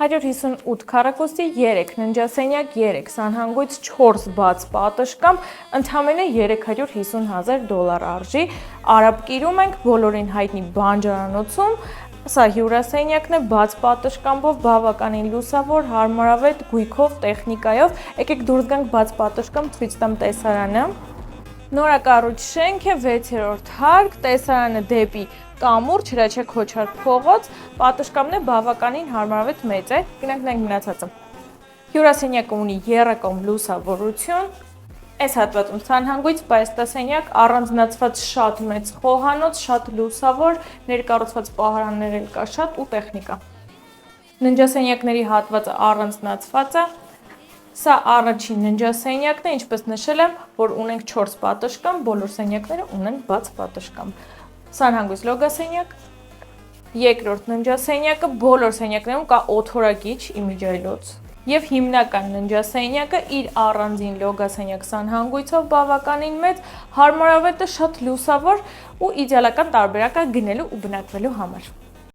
158 քառակուսի 3 ննջասենյակ 3 սանհանգույց 4 բաց պատշգամբ ընդամենը $350,000 արժի, արաբկիրում ենք բոլորին հայտնի բանջարանոցում, սա հյուրասենյակն է բաց պատշգամբով, բավականին լուսավոր, հարմարավետ, գույքով, տեխնիկայով, եկեք դուրս գանք բաց պատշգամբ ցույց տամ տեսարանը։ Նորակառույց շենք է 6-րդ հարկ, տեսարանը դեպի կամուրջ, Հրաչյա Քոչար փողոց, պատշգամբն է բավականին հարմարավետ մեծ է, գնանք նայենք մնացածը։ Հյուրասենյակը ունի եռակողմ լուսավորություն, այս հատվածում սանհանգույց պայստասենյակ, առանձնացված շատ մեծ խոհանոց, շատ լուսավոր, ներկառուցված պահարաններ էլ կա շատ ու տեխնիկա։ Ննջասենյակների հատվածը առանձնացված է։ Սա առաջին ննջասենյակն է, ինչպես նշել եմ, որ ունենք 4 պատշգամբ, բոլոր սենյակները ունեն բաց պատշգամբ։ Սանհանգույց լոգասենյակ, երկրորդ ննջասենյակը, բոլոր սենյակներում կա օդորակիչ իմիջիայլոց եւ հիմնական ննջասենյակը իր առանձին լոգասենյակ սանհանգույցով բավականին մեծ, հարմարավետ է, շատ լուսավոր ու իդեալական տարբերակ է գնելու ու բնակվելու համար։